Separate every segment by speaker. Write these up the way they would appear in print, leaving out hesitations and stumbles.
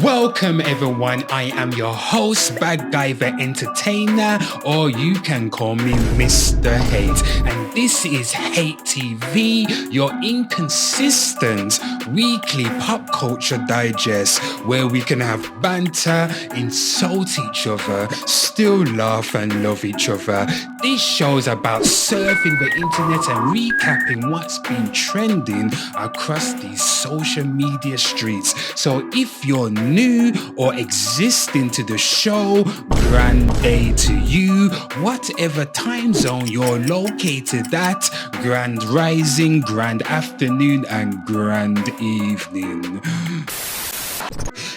Speaker 1: Welcome everyone, I am your host, Bad Guy the Entertainer, or you can call me Mr. Hate. And this is Hate TV, your inconsistent weekly pop culture digest, where we can have banter, insult each other, still laugh and love each other. This show is about surfing the internet and recapping what's been trending across these social media streets. So if you're new or existing to the show, grand day to you. Whatever time zone you're located at, grand rising, grand afternoon, and grand evening.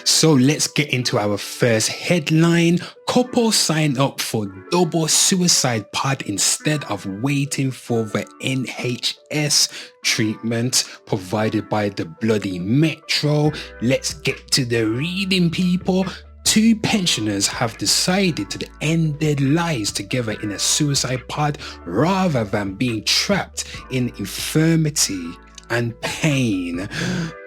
Speaker 1: So let's get into our first headline. Couple sign up for double suicide pod instead of waiting for the NHS treatment provided by the bloody Metro. Let's get to the reading, people. Two pensioners have decided to end their lives together in a suicide pod rather than being trapped in infirmity and pain.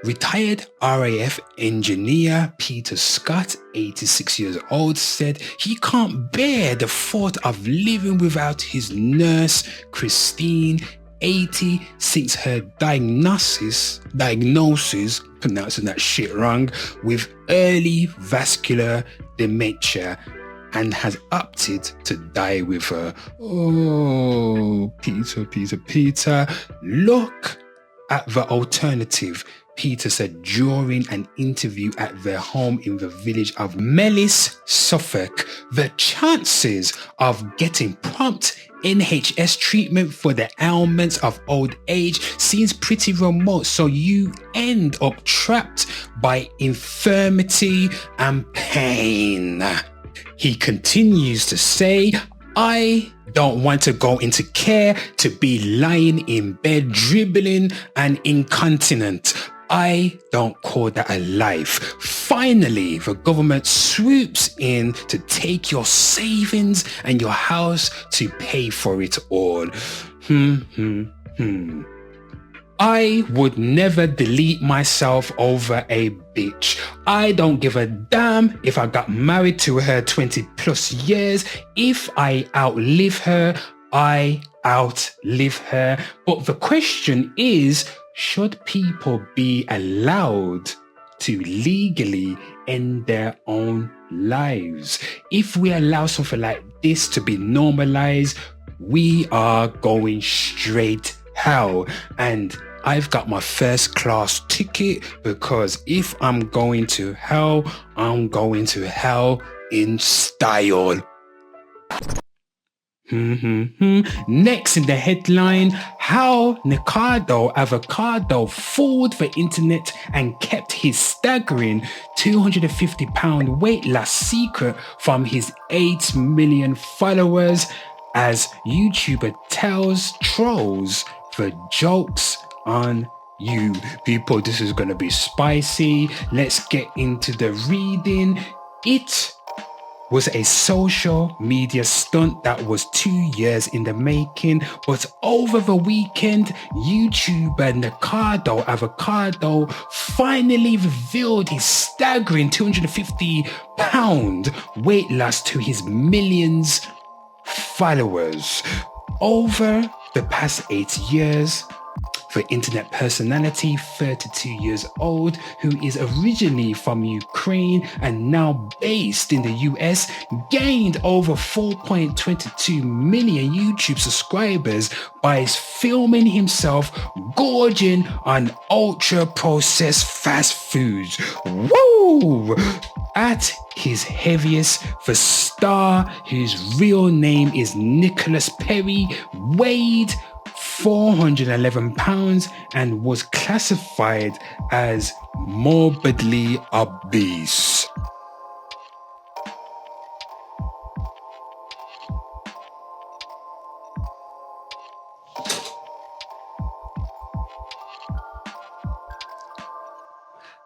Speaker 1: Retired RAF engineer Peter Scott, 86 years old, said he can't bear the thought of living without his nurse, Christine, 80, since her diagnosis, pronouncing that shit wrong, with early vascular dementia, and has opted to die with her. Oh, Peter, look at the alternative, Peter said during an interview at their home in the village of Mellis, Suffolk. The chances of getting prompt NHS treatment for the ailments of old age seems pretty remote, so you end up trapped by infirmity and pain. He continues to say, I don't want to go into care to be lying in bed dribbling and incontinent. I don't call that a life. Finally, the government swoops in to take your savings and your house to pay for it all. I would never delete myself over a bitch. I don't give a damn if I got married to her 20 plus years. If I outlive her, I outlive her. But the question is, should people be allowed to legally end their own lives? If we allow something like this to be normalized, we are going straight hell. And I've got my first class ticket, because if I'm going to hell, I'm going to hell in style. Next in the headline, how Nikocado Avocado fooled the internet and kept his staggering £250 weight loss secret from his 8 million followers, as YouTuber tells trolls the joke's on you. People, this is going to be spicy. Let's get into the reading. It was a social media stunt that was 2 years in the making, but over the weekend, YouTuber Nikocado Avocado finally revealed his staggering £250 weight loss to his millions followers. Over the past 8 years, the internet personality, 32 years old, who is originally from Ukraine and now based in the US, gained over 4.22 million YouTube subscribers by filming himself gorging on ultra-processed fast foods. Woo! At his heaviest, the star, whose real name is Nicholas Perry, weighed 411 pounds and was classified as morbidly obese.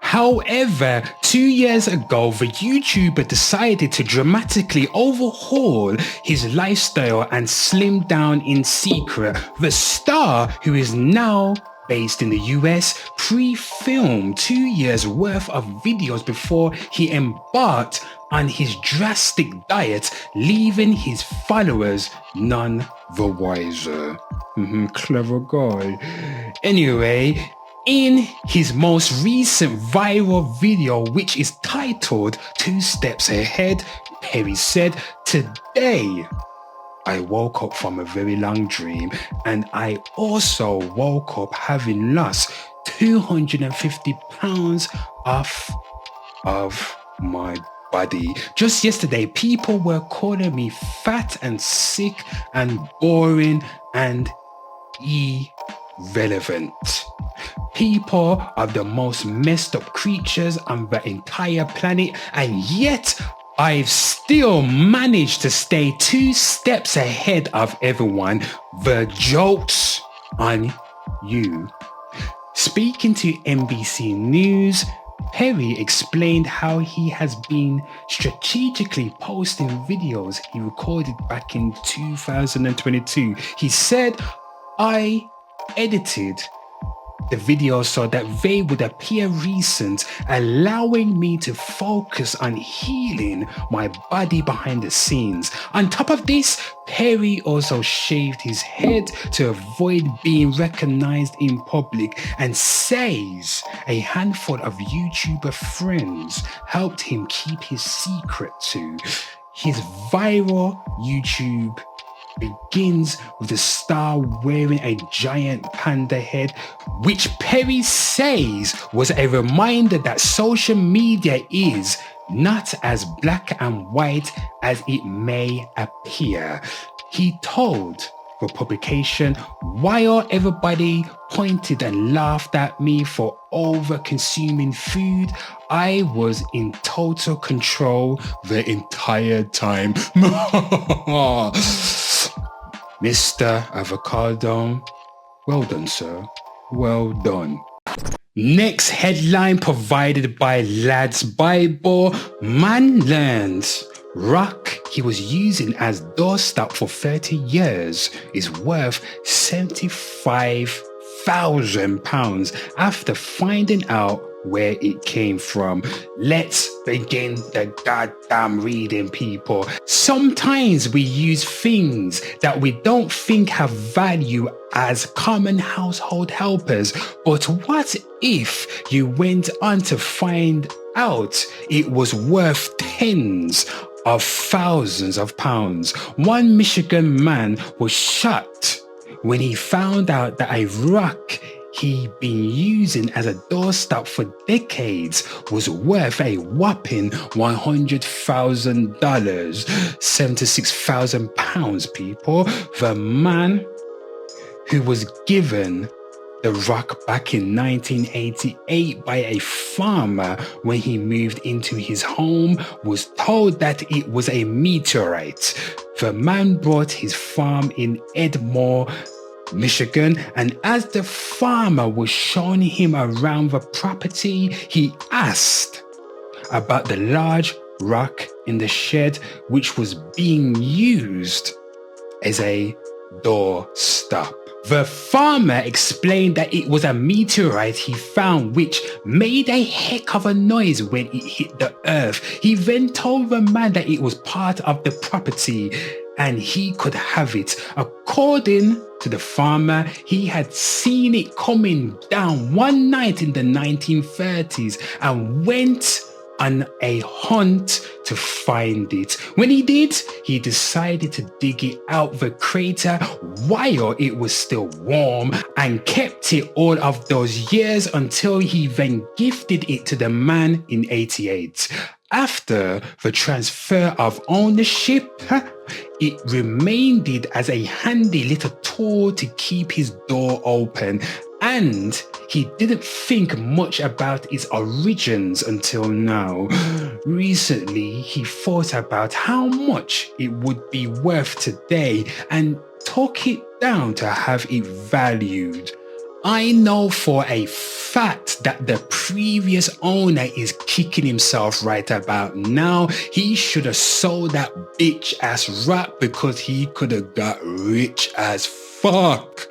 Speaker 1: However, 2 years ago, the YouTuber decided to dramatically overhaul his lifestyle and slim down in secret. The star, who is now based in the US, pre-filmed 2 years worth of videos before he embarked on his drastic diet, leaving his followers none the wiser. Clever guy. Anyway, in his most recent viral video, which is titled 2 Steps Ahead, Perry said, "Today, I woke up from a very long dream, and I also woke up having lost 250 pounds off of my body. Just yesterday, people were calling me fat and sick and boring and irrelevant. People are the most messed up creatures on the entire planet, and yet I've still managed to stay 2 steps ahead of everyone. The joke's on you." Speaking to NBC News, Perry explained how he has been strategically posting videos he recorded back in 2022. He said, "I edited the videos so that they would appear recent, allowing me to focus on healing my body behind the scenes. On top of this, Perry also shaved his head to avoid being recognized in public, and says a handful of YouTuber friends helped him keep his secret too." His viral YouTube begins with the star wearing a giant panda head, which Perry says was a reminder that social media is not as black and white as it may appear. He told the publication, "While everybody pointed and laughed at me for over-consuming food, I was in total control the entire time." Mr. Avocado, well done, sir. Well done. Next headline provided by Lad's Bible. Man learns rock he was using as doorstop for 30 years is worth £75,000 after finding out where it came from. Let's begin the goddamn reading, people. Sometimes we use things that we don't think have value as common household helpers, but what if you went on to find out it was worth tens of thousands of pounds? One Michigan man was shocked when he found out that a rock he'd been using as a doorstop for decades was worth a whopping $100,000, £76,000, people. The man who was given the rock back in 1988 by a farmer when he moved into his home was told that it was a meteorite. The man bought his farm in Edmore, Michigan, and as the farmer was showing him around the property, he asked about the large rock in the shed, which was being used as a doorstop. The farmer explained that it was a meteorite he found, which made a heck of a noise when it hit the earth. He then told the man that it was part of the property and he could have it. According to the farmer, he had seen it coming down one night in the 1930s and went on a hunt to find it. When he did, he decided to dig it out the crater while it was still warm and kept it all of those years until he then gifted it to the man in 88. After the transfer of ownership, it remained as a handy little tool to keep his door open, and he didn't think much about its origins until now. Recently, he thought about how much it would be worth today and took it down to have it valued. I know for a fact that the previous owner is kicking himself right about now. He should have sold that bitch ass rock because he could have got rich as fuck.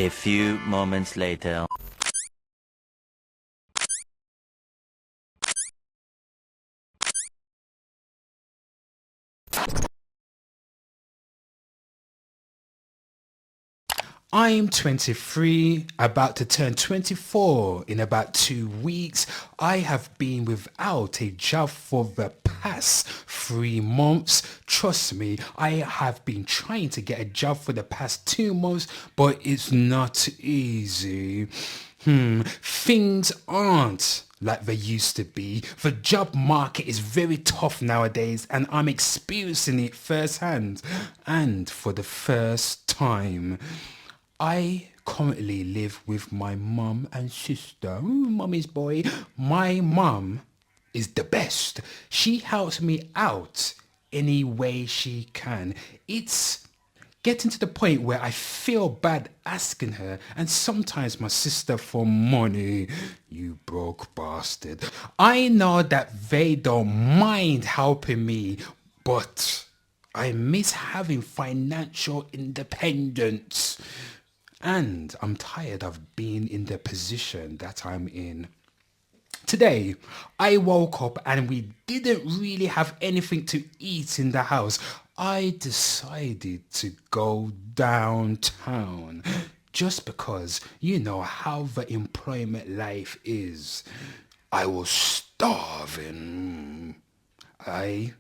Speaker 2: A few moments later.
Speaker 1: I'm 23, about to turn 24 in about 2 weeks. I have been without a job for the past 3 months. Trust me, I have been trying to get a job for the past 2 months, but it's not easy. Things aren't like they used to be. The job market is very tough nowadays, and I'm experiencing it firsthand and for the first time. I currently live with my mum and sister. Mummy's boy. My mum is the best. She helps me out any way she can. It's getting to the point where I feel bad asking her, and sometimes my sister for money. You broke bastard. I know that they don't mind helping me, but I miss having financial independence. And I'm tired of being in the position that I'm in. Today, I woke up and we didn't really have anything to eat in the house. I decided to go downtown just because you know how the employment life is. I was starving. I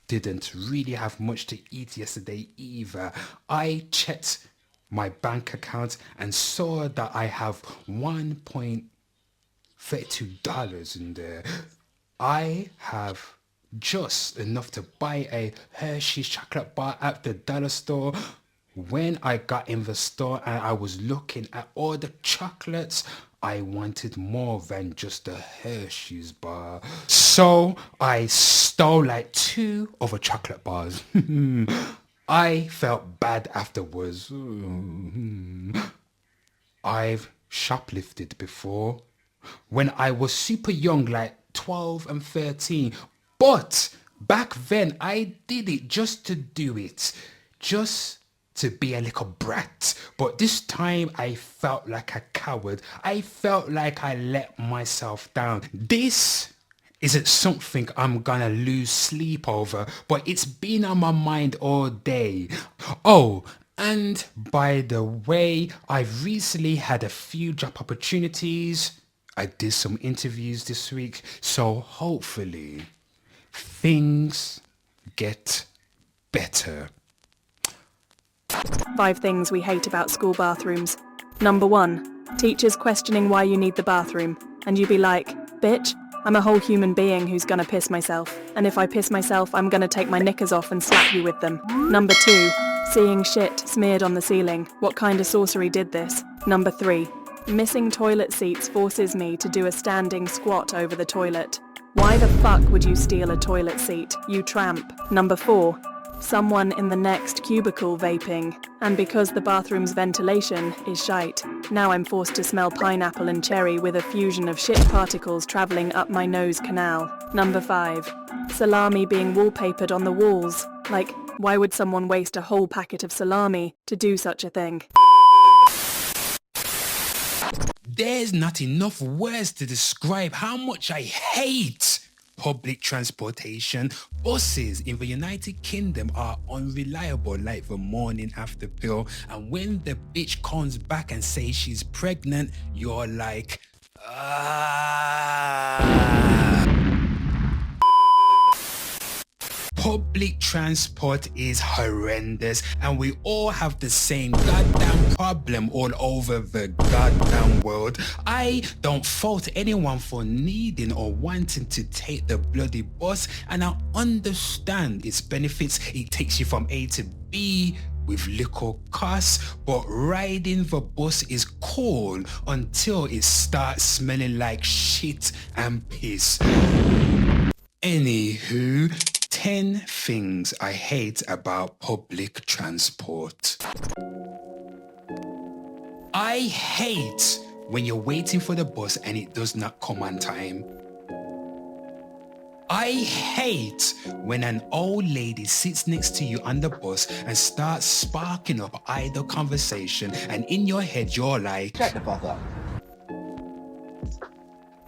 Speaker 1: didn't really have much to eat yesterday either. I checked my bank account and saw that I have $1.32 in there. I have just enough to buy a Hershey's chocolate bar at the dollar store. When I got in the store and I was looking at all the chocolates, I wanted more than just a Hershey's bar. So I stole like 2 other chocolate bars. I felt bad afterwards. I've shoplifted before when I was super young, like 12 and 13. But back then I did it just to do it. Just to be a little brat. But this time I felt like a coward. I felt like I let myself down. This isn't something I'm gonna lose sleep over, but it's been on my mind all day. Oh, and by the way, I've recently had a few job opportunities. I did some interviews this week, so hopefully things get better.
Speaker 3: 5 things we hate about school bathrooms. Number 1, teachers questioning why you need the bathroom, and you be like, bitch, I'm a whole human being who's gonna piss myself, and if I piss myself, I'm gonna take my knickers off and slap you with them. Number 2, seeing shit smeared on the ceiling. What kind of sorcery did this? Number 3, missing toilet seats forces me to do a standing squat over the toilet. Why the fuck would you steal a toilet seat, you tramp? Number 4, someone in the next cubicle vaping, and because the bathroom's ventilation is shite, now I'm forced to smell pineapple and cherry with a fusion of shit particles travelling up my nose canal. Number 5, salami being wallpapered on the walls. Like, why would someone waste a whole packet of salami to do such a thing?
Speaker 1: There's not enough words to describe how much I hate public transportation. Buses in the United Kingdom are unreliable like the morning after pill, and when the bitch comes back and says she's pregnant, you're like, Public transport is horrendous, and we all have the same goddamn problem all over the goddamn world. I don't fault anyone for needing or wanting to take the bloody bus, and I understand its benefits. It takes you from A to B with little cost, but riding the bus is cool until it starts smelling like shit and piss. Anywho, 10 things I hate about public transport. I hate when you're waiting for the bus and it does not come on time. I hate when an old lady sits next to you on the bus and starts sparking up idle conversation, and in your head you're like,
Speaker 4: shut the fuck up.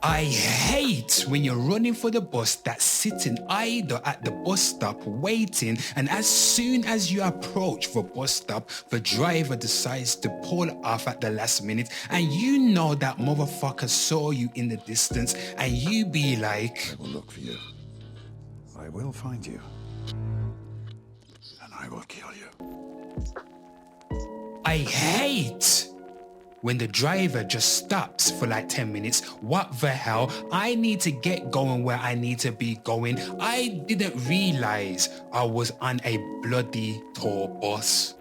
Speaker 1: I hate when you're running for the bus that's sitting idle at the bus stop waiting, and as soon as you approach the bus stop, the driver decides to pull off at the last minute, and you know that motherfucker saw you in the distance, and you be like,
Speaker 5: I will look for you. I will find you. And I will kill you.
Speaker 1: I hate when the driver just stops for like 10 minutes. What the hell? I need to get going where I need to be going. I didn't realize I was on a bloody tour bus.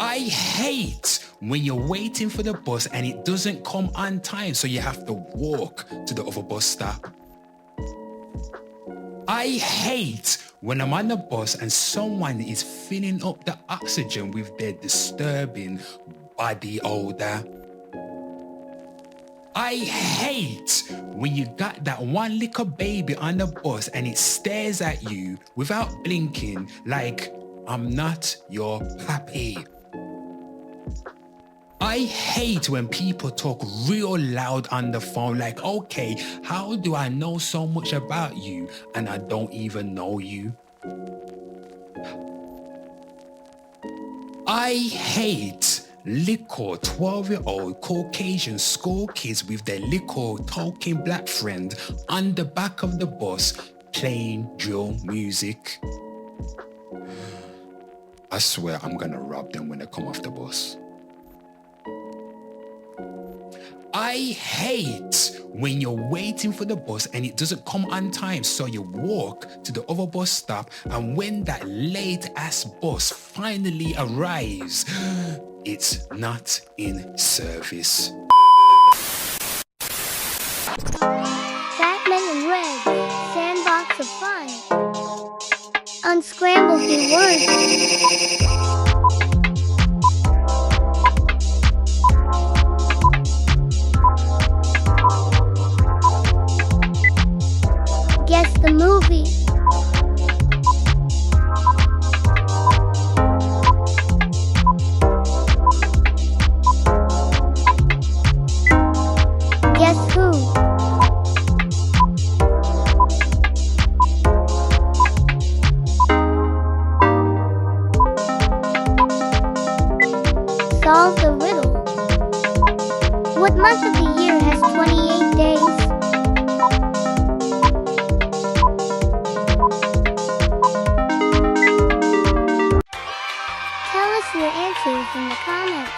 Speaker 1: I hate when you're waiting for the bus and it doesn't come on time, so you have to walk to the other bus stop. I hate when I'm on the bus and someone is filling up the oxygen with their disturbing body odor. I hate when you got that one little baby on the bus and it stares at you without blinking like, I'm not your pappy. I hate when people talk real loud on the phone like, okay, how do I know so much about you and I don't even know you? I hate little 12-year-old Caucasian school kids with their little talking black friend on the back of the bus playing drill music. I swear I'm gonna rob them when they come off the bus. I hate when you're waiting for the bus and it doesn't come on time, so you walk to the other bus stop, and when that late ass bus finally arrives, it's not in service.
Speaker 6: Fatman and Red, Sandbox of fun. Unscramble the words. Guess the movie. Guess who? Solve the riddle. What month of the year has 28 days? Tell us your answers in the comments.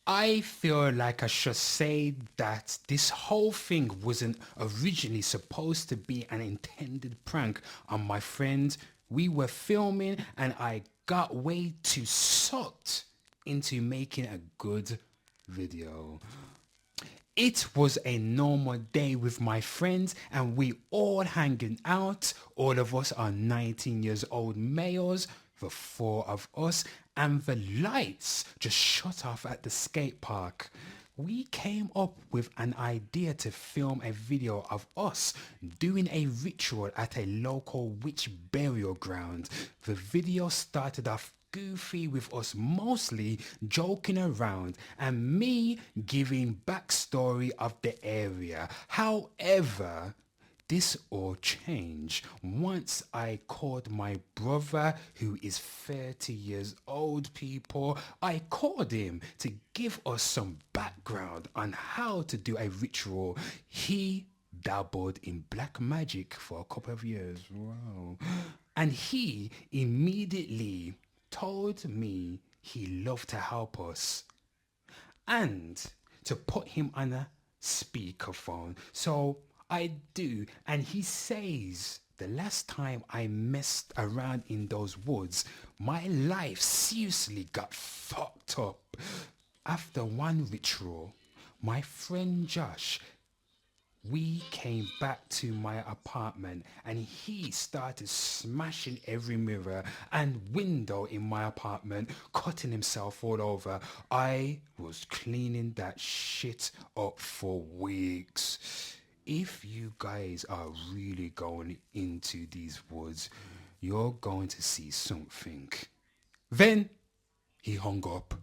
Speaker 1: I feel like I should say that this whole thing wasn't originally supposed to be an intended prank on my friend. We were filming and I got way too sucked into making a good video. It was a normal day with my friends and we all hanging out. All of us are 19 years old males, the four of us, and the lights just shut off at the skate park. We came up with an idea to film a video of us doing a ritual at a local witch burial ground. The video started off goofy with us mostly joking around and me giving backstory of the area. However, this all changed once I called my brother, who is 30 years old, people. I called him to give us some background on how to do a ritual. He dabbled in black magic for a couple of years. Wow. And he immediately told me he loved to help us and to put him on a speakerphone. So I do, and he says the last time I messed around in those woods, my life seriously got fucked up. After one ritual, my friend Josh we came back to my apartment and he started smashing every mirror and window in my apartment, cutting himself all over. I was cleaning that shit up for weeks. If you guys are really going into these woods, you're going to see something. Then he hung up.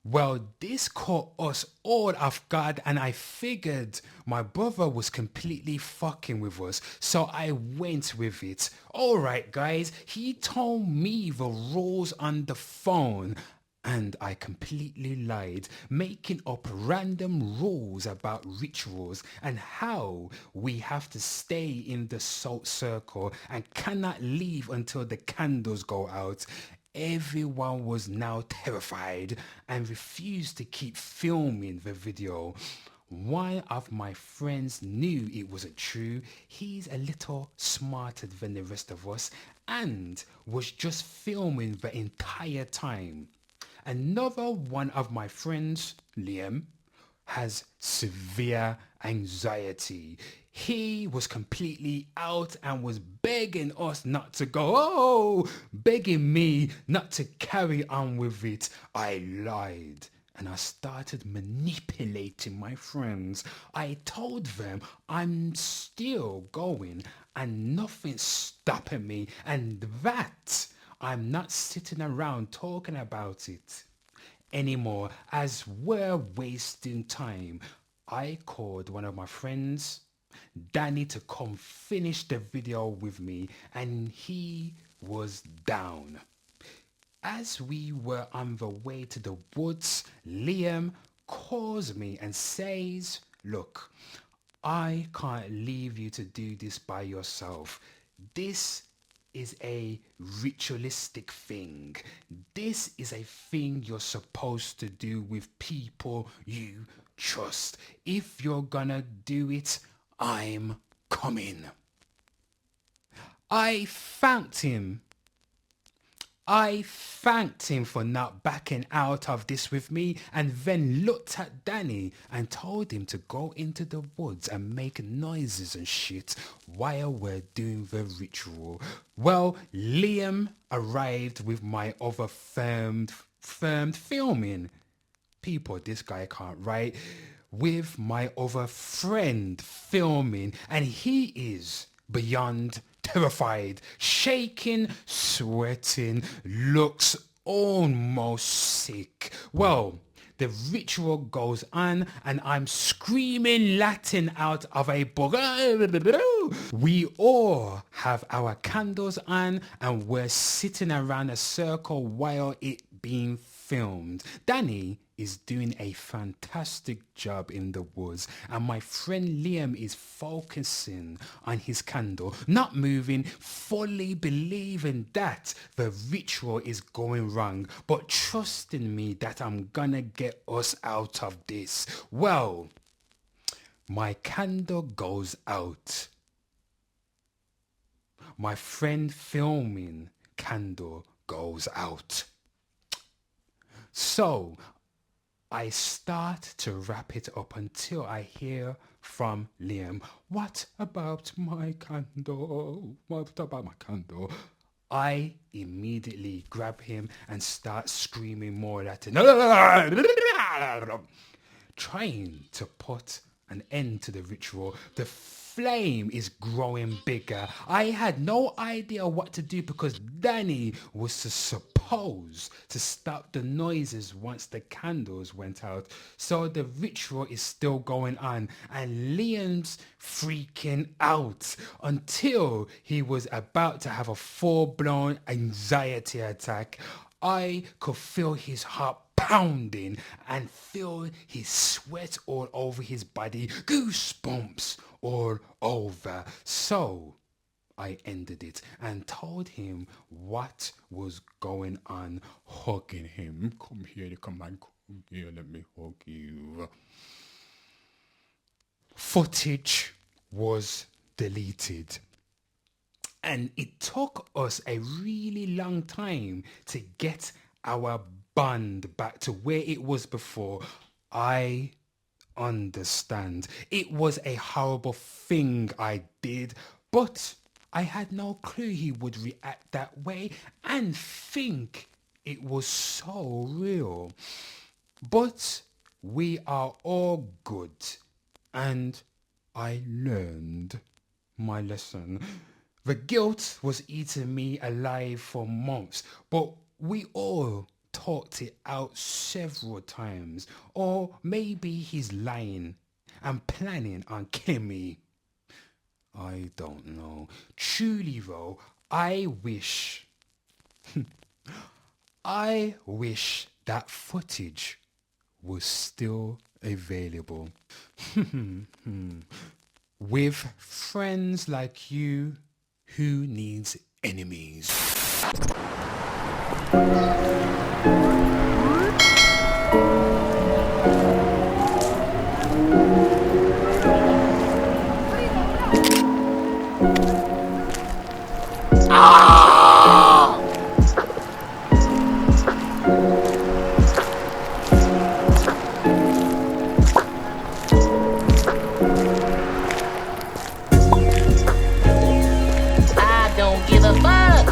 Speaker 1: Well, this caught us all off guard and I figured my brother was completely fucking with us, so I went with it. Alright guys, he told me the rules on the phone and I completely lied, making up random rules about rituals and how we have to stay in the salt circle and cannot leave until the candles go out. Everyone was now terrified and refused to keep filming the video. One of my friends knew it wasn't true. He's a little smarter than the rest of us and was just filming the entire time. Another one of my friends, Liam, has severe anxiety. He was completely out and was begging us not to go, begging me not to carry on with it. I lied and I started manipulating my friends. I told them I'm still going and nothing's stopping me and that I'm not sitting around talking about it anymore as we're wasting time. I called one of my friends, Danny, to come finish the video with me and he was down. As we were on the way to the woods, Liam calls me and says, look, I can't leave you to do this by yourself. This is a ritualistic thing. This is a thing you're supposed to do with people you trust. If you're gonna do it, I'm coming. I thanked him for not backing out of this with me and then looked at Danny and told him to go into the woods and make noises and shit while we're doing the ritual. Well, Liam arrived with my other firmed filming. People, this guy can't write. With my other friend filming and he is beyond terrified, shaking, sweating, looks almost sick. Well, the ritual goes on and I'm screaming Latin out of a book. We all have our candles on and we're sitting around a circle while it being filmed. Danny is doing a fantastic job in the woods and my friend Liam is focusing on his candle, not moving, fully believing that the ritual is going wrong, but trusting me that I'm gonna get us out of this. Well, my candle goes out. My friend filming candle goes out. So I start to wrap it up until I hear from Liam, what about my candle? What about my candle? I immediately grab him and start screaming more Latin, trying to put an end to the ritual. The flame is growing bigger. I had no idea what to do because Danny was supposed to stop the noises once the candles went out. So the ritual is still going on and Liam's freaking out until he was about to have a full-blown anxiety attack. I could feel his heart pounding and feel his sweat all over his body, goosebumps all over. So I ended it and told him what was going on, hugging him. Come here, come on, come here, let me hug you. Footage was deleted. And it took us a really long time to get our bond back to where it was before. I understand. It was a horrible thing I did, but I had no clue he would react that way and think it was so real. But we are all good, and I learned my lesson. The guilt was eating me alive for months, but we all talked it out several times. Or maybe he's lying and planning on killing me. I don't know. Truly though, I wish that footage was still available. With friends like you, who needs enemies?
Speaker 4: I don't give a fuck.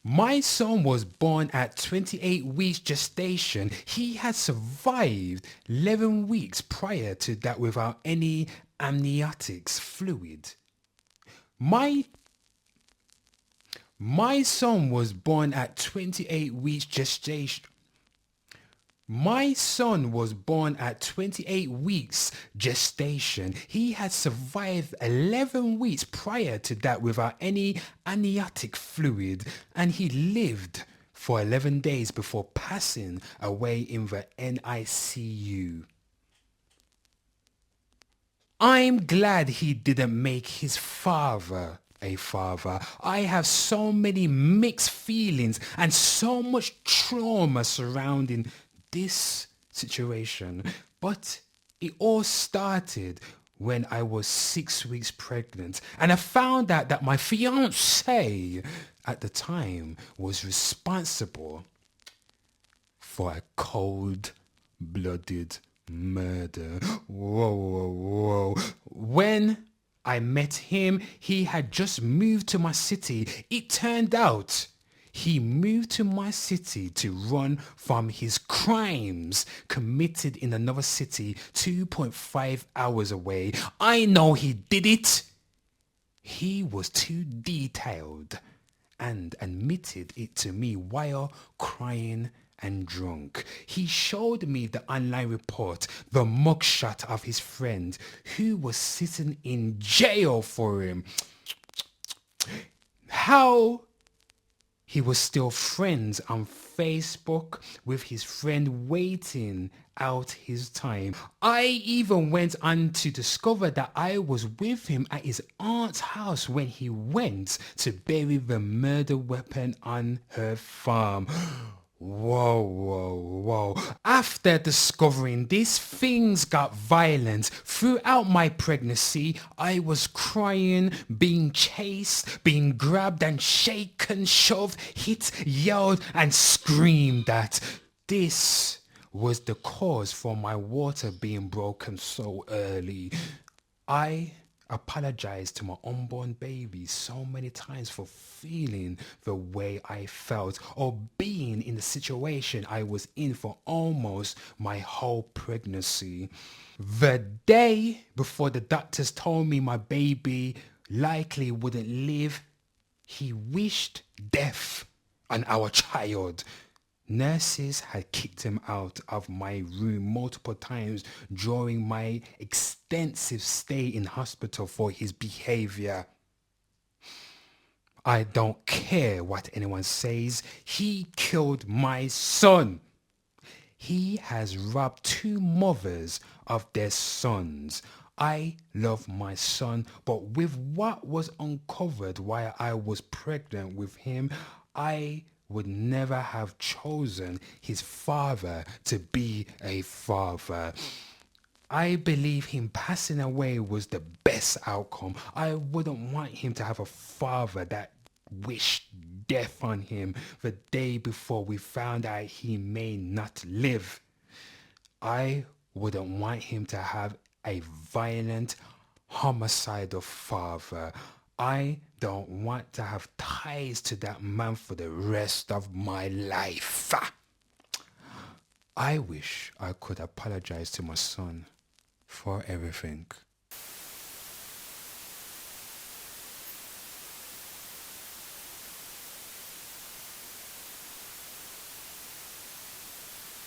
Speaker 1: My son was born at 28 weeks gestation. He had survived 11 weeks prior to that without any amniotic fluid. My son was born at 28 weeks gestation. My son was born at 28 weeks gestation. He had survived 11 weeks prior to that without any amniotic fluid, and he lived for 11 days before passing away in the NICU. I'm glad he didn't make his father a father. I have so many mixed feelings and so much trauma surrounding this situation. But it all started when I was 6 weeks pregnant, and I found out that my fiance at the time was responsible for a cold-blooded murder. Whoa. When I met him, he had just moved to my city. It turned out he moved to my city to run from his crimes committed in another city 2.5 hours away. I know he did it. He was too detailed and admitted it to me while crying and drunk. He showed me the online report, the mugshot of his friend who was sitting in jail for him. How he was still friends on Facebook with his friend waiting out his time. I even went on to discover that I was with him at his aunt's house when he went to bury the murder weapon on her farm. Whoa. After discovering this, things got violent. Throughout my pregnancy, I was crying, being chased, being grabbed and shaken, shoved, hit, yelled and screamed at. This was the cause for my water being broken so early. I apologized to my unborn baby so many times for feeling the way I felt or being in the situation I was in for almost my whole pregnancy. The day before the doctors told me my baby likely wouldn't live, he wished death on our child. Nurses had kicked him out of my room multiple times during my extensive stay in hospital for his behavior. I don't care what anyone says. He killed my son. He has robbed 2 mothers of their sons. I love my son, but with what was uncovered while I was pregnant with him, I would never have chosen his father to be a father. I believe him passing away was the best outcome. I wouldn't want him to have a father that wished death on him the day before we found out he may not live. I wouldn't want him to have a violent, homicidal father. I don't want to have ties to that man for the rest of my life. I wish I could apologize to my son for everything.